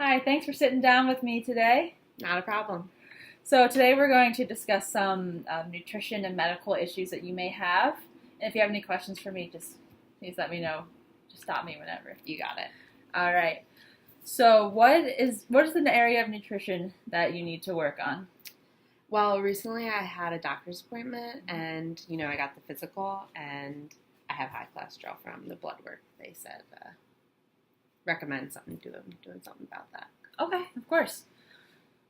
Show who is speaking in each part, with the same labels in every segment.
Speaker 1: Hi, thanks for sitting down with me today.
Speaker 2: Not a problem.
Speaker 1: So, today we're going to discuss some nutrition and medical issues that you may have. And if you have any questions for me, just please let me know. Just stop me whenever.
Speaker 2: You got it.
Speaker 1: All right. So, what is an area of nutrition that you need to work on?
Speaker 2: Well, recently I had a doctor's appointment and, I got the physical and I have high cholesterol from the blood work. They said recommend doing something about that.
Speaker 1: Okay, of course.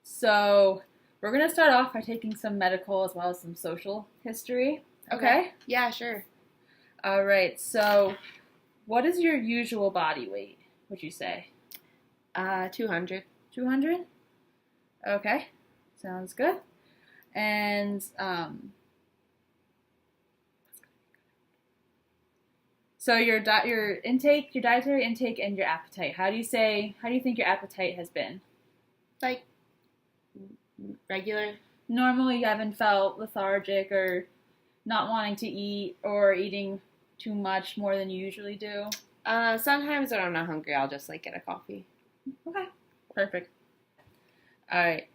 Speaker 1: So, we're going to start off by taking some medical as well as some social history. Okay?
Speaker 2: Yeah, sure.
Speaker 1: All right. So, what is your usual body weight, would you say?
Speaker 2: 200.
Speaker 1: 200? Okay. Sounds good. And so your dietary intake, and your appetite. How do you think your appetite has been?
Speaker 2: Like regular.
Speaker 1: Normally, you haven't felt lethargic or not wanting to eat or eating too much more than you usually do.
Speaker 2: Sometimes when I'm not hungry, I'll just get a coffee.
Speaker 1: Okay. Perfect. All right.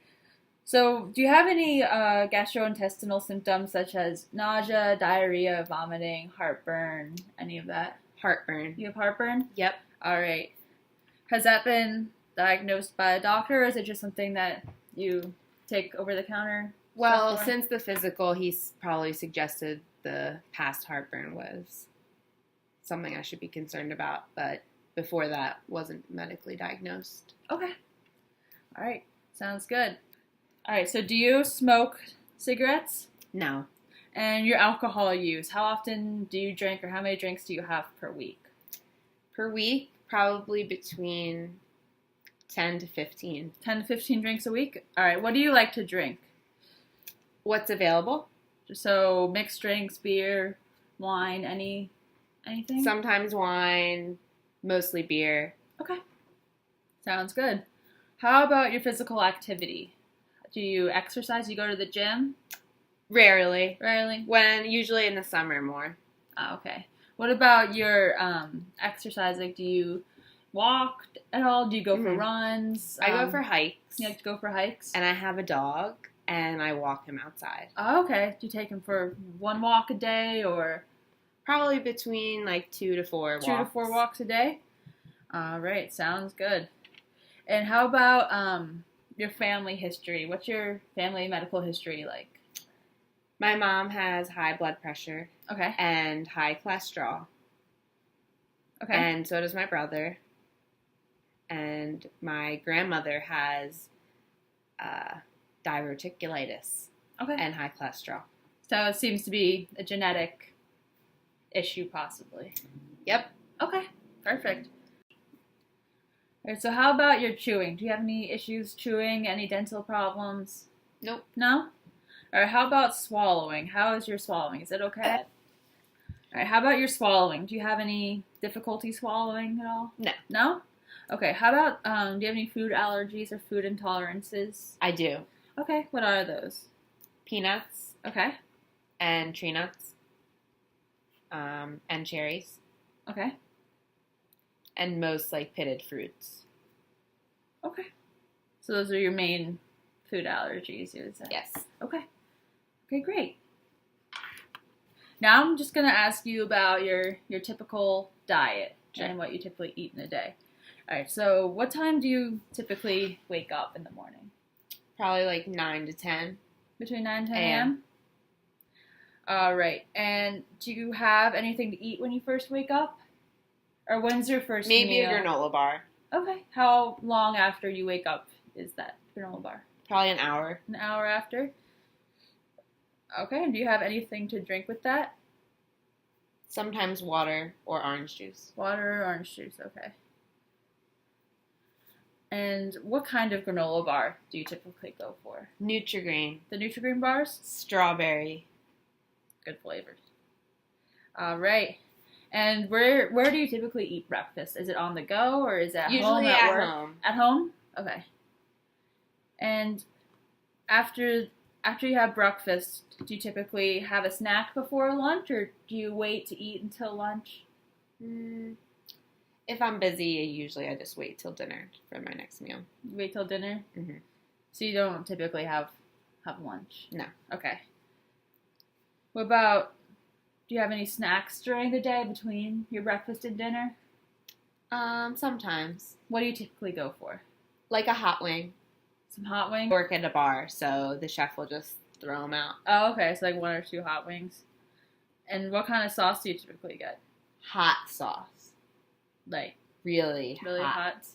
Speaker 1: So, do you have any gastrointestinal symptoms such as nausea, diarrhea, vomiting, heartburn, any of that?
Speaker 2: Heartburn.
Speaker 1: You have heartburn?
Speaker 2: Yep.
Speaker 1: All right. Has that been diagnosed by a doctor, or is it just something that you take over the counter?
Speaker 2: Well, since the physical, he's probably suggested the past heartburn was something I should be concerned about, but before that, wasn't medically diagnosed.
Speaker 1: Okay. All right. Sounds good. All right. So, do you smoke cigarettes?
Speaker 2: No.
Speaker 1: And your alcohol use, how often do you drink, or how many drinks do you have per week?
Speaker 2: Per week, probably between 10 to 15.
Speaker 1: 10 to 15 drinks a week? All right. What do you like to drink?
Speaker 2: What's available?
Speaker 1: So mixed drinks, beer, wine, anything?
Speaker 2: Sometimes wine, mostly beer.
Speaker 1: Okay. Sounds good. How about your physical activity? Do you exercise? You go to the gym?
Speaker 2: Rarely.
Speaker 1: Rarely?
Speaker 2: Usually in the summer more.
Speaker 1: Oh, okay. What about your exercise? Do you walk at all? Do you go for runs?
Speaker 2: I go for hikes.
Speaker 1: You like to go for hikes?
Speaker 2: And I have a dog, and I walk him outside.
Speaker 1: Oh, okay. Do you take him for one walk a day, or?
Speaker 2: Probably between 2 to 4 walks.
Speaker 1: 2 to 4 walks a day? All right. Sounds good. And how about your family history? What's your family medical history like?
Speaker 2: My mom has high blood pressure.
Speaker 1: Okay.
Speaker 2: And high cholesterol.
Speaker 1: Okay.
Speaker 2: And so does my brother. And my grandmother has diverticulitis.
Speaker 1: Okay.
Speaker 2: And high cholesterol.
Speaker 1: So it seems to be a genetic issue, possibly.
Speaker 2: Yep.
Speaker 1: Okay. Perfect. All right. So how about your chewing? Do you have any issues chewing? Any dental problems?
Speaker 2: Nope.
Speaker 1: No? All right, how about swallowing? How is your swallowing? Is it okay? All right, how about your swallowing? Do you have any difficulty swallowing at all?
Speaker 2: No.
Speaker 1: No? Okay, how about, do you have any food allergies or food intolerances?
Speaker 2: I do.
Speaker 1: Okay, what are those?
Speaker 2: Peanuts.
Speaker 1: Okay.
Speaker 2: And tree nuts. And cherries.
Speaker 1: Okay.
Speaker 2: And most, pitted fruits.
Speaker 1: Okay. So those are your main food allergies, you would say?
Speaker 2: Yes.
Speaker 1: Okay. Okay, great. Now I'm just going to ask you about your typical diet and what you typically eat in a day. All right, so what time do you typically wake up in the morning?
Speaker 2: Probably 9 to 10.
Speaker 1: Between 9 and 10 a.m.? All right, and do you have anything to eat when you first wake up? Or when's your first meal?
Speaker 2: Maybe a granola bar.
Speaker 1: Okay. How long after you wake up is that granola bar?
Speaker 2: Probably an hour.
Speaker 1: An hour after? Okay, and do you have anything to drink with that?
Speaker 2: Sometimes water or orange juice.
Speaker 1: Water or orange juice, okay. And what kind of granola bar do you typically go for?
Speaker 2: Nutri-Grain.
Speaker 1: The Nutri-Grain bars?
Speaker 2: Strawberry.
Speaker 1: Good flavors. All right. And where do you typically eat breakfast? Is it on the go, or is it at home?
Speaker 2: Usually at home.
Speaker 1: At home? Okay. And after you have breakfast, do you typically have a snack before lunch, or do you wait to eat until lunch?
Speaker 2: If I'm busy, usually I just wait till dinner for my next meal.
Speaker 1: Wait till dinner?
Speaker 2: Mm-hmm.
Speaker 1: So you don't typically have lunch?
Speaker 2: No.
Speaker 1: Okay. What about, do you have any snacks during the day between your breakfast and dinner?
Speaker 2: Sometimes.
Speaker 1: What do you typically go for?
Speaker 2: Like a hot wing.
Speaker 1: Some hot wings?
Speaker 2: Work at a bar, so the chef will just throw them out.
Speaker 1: Oh, okay. So like 1 or 2 hot wings. And what kind of sauce do you typically get?
Speaker 2: Hot sauce.
Speaker 1: Like
Speaker 2: Really
Speaker 1: hot.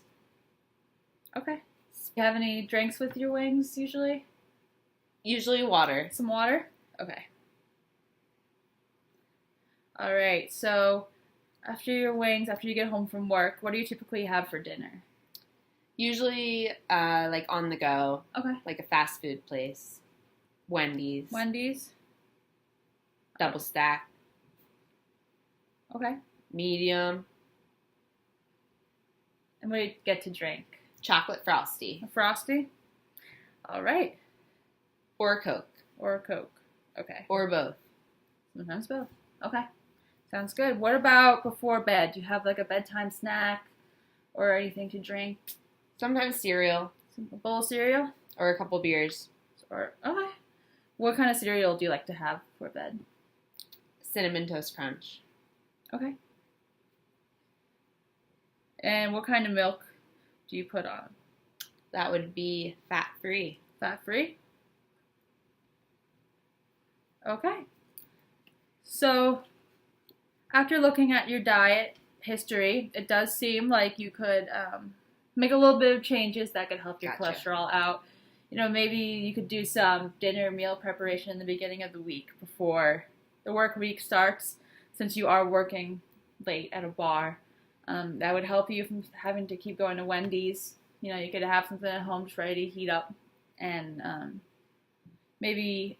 Speaker 1: Okay. Do you have any drinks with your wings usually?
Speaker 2: Usually water.
Speaker 1: Some water? Okay. All right. So after your wings, after you get home from work, what do you typically have for dinner?
Speaker 2: Usually, like on the go.
Speaker 1: Okay.
Speaker 2: Like a fast food place. Wendy's.
Speaker 1: Wendy's?
Speaker 2: Double stack.
Speaker 1: Okay.
Speaker 2: Medium.
Speaker 1: And what do you get to drink?
Speaker 2: Chocolate frosty.
Speaker 1: A Frosty? All right.
Speaker 2: Or Coke.
Speaker 1: Or a Coke. Okay.
Speaker 2: Or both.
Speaker 1: Sometimes both. Okay. Sounds good. What about before bed? Do you have like a bedtime snack or anything to drink?
Speaker 2: Sometimes cereal.
Speaker 1: A bowl of cereal?
Speaker 2: Or a couple beers.
Speaker 1: Or okay. What kind of cereal do you like to have before bed?
Speaker 2: Cinnamon Toast Crunch.
Speaker 1: Okay. And what kind of milk do you put on?
Speaker 2: That would be fat-free.
Speaker 1: Fat-free? Okay. So, after looking at your diet history, it does seem like you could make a little bit of changes that could help your
Speaker 2: Gotcha.
Speaker 1: cholesterol out. You know, maybe you could do some dinner meal preparation in the beginning of the week before the work week starts, since you are working late at a bar. That would help you from having to keep going to Wendy's. You know, you could have something at home just ready to heat up, and maybe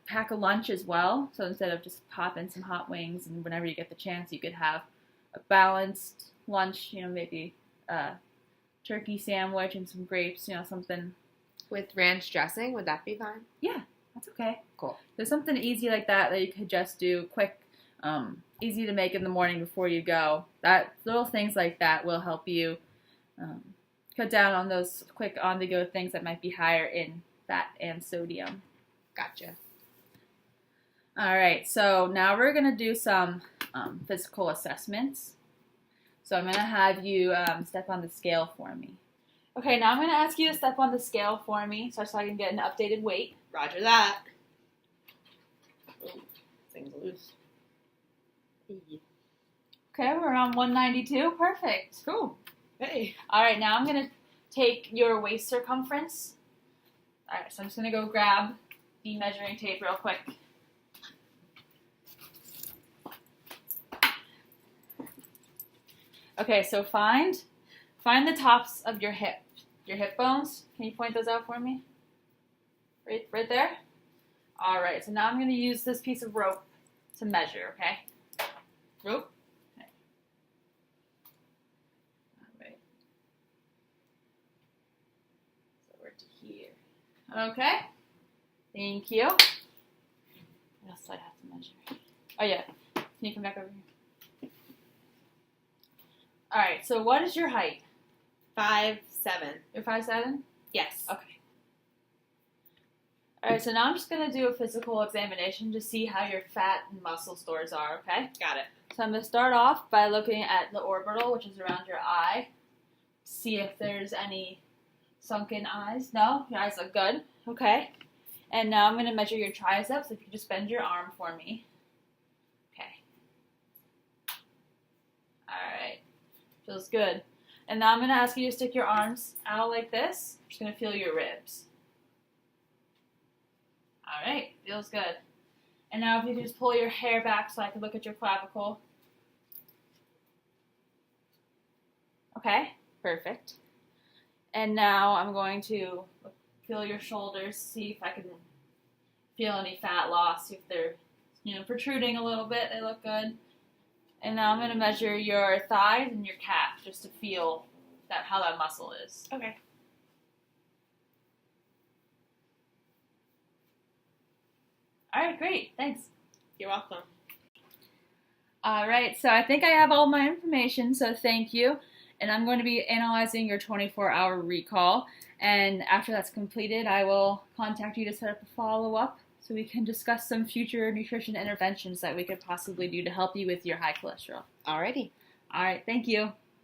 Speaker 1: pack a lunch as well. So instead of just popping some hot wings, and whenever you get the chance, you could have a balanced lunch. You know, maybe a turkey sandwich and some grapes. You know, something.
Speaker 2: With ranch dressing, would that be fine?
Speaker 1: Yeah, that's okay.
Speaker 2: Cool.
Speaker 1: There's something easy like that you could just do quick. Easy to make in the morning before you go. That little things like that will help you cut down on those quick on-the-go things that might be higher in fat and sodium.
Speaker 2: Gotcha.
Speaker 1: All right, so now we're gonna do some physical assessments. So I'm gonna have you step on the scale for me. Okay, now I'm gonna ask you to step on the scale for me, so I can get an updated weight.
Speaker 2: Roger that. Ooh, thing's loose.
Speaker 1: Okay, we're on 192. Perfect.
Speaker 2: Cool. Hey.
Speaker 1: All right, now I'm going to take your waist circumference. All right, so I'm just going to go grab the measuring tape real quick. Okay, so find the tops of your hip bones. Can you point those out for me? Right there? All right, so now I'm going to use this piece of rope to measure, okay? Rope. Okay. All right. So we're to here. Okay. Thank you. What else do I have to measure? Oh yeah. Can you come back over here? All right. So what is your height?
Speaker 2: 5'7".
Speaker 1: You're 5'7"?
Speaker 2: Yes.
Speaker 1: Okay. All right. So now I'm just gonna do a physical examination to see how your fat and muscle stores are. Okay.
Speaker 2: Got it.
Speaker 1: So I'm going to start off by looking at the orbital, which is around your eye. See if there's any sunken eyes. No? Your eyes look good. Okay. And now I'm going to measure your triceps. If you just bend your arm for me. Okay. Alright. Feels good. And now I'm going to ask you to stick your arms out like this. I'm just going to feel your ribs. Alright. Feels good. And now if you could just pull your hair back so I can look at your clavicle. Okay, perfect. And now I'm going to feel your shoulders, see if I can feel any fat loss, see if they're protruding a little bit. They look good. And now I'm going to measure your thighs and your calf just to feel how that muscle is.
Speaker 2: Okay.
Speaker 1: All right, great. Thanks.
Speaker 2: You're welcome.
Speaker 1: All right, so I think I have all my information, so thank you. And I'm going to be analyzing your 24-hour recall. And after that's completed, I will contact you to set up a follow up so we can discuss some future nutrition interventions that we could possibly do to help you with your high cholesterol.
Speaker 2: Alrighty.
Speaker 1: All right, thank you.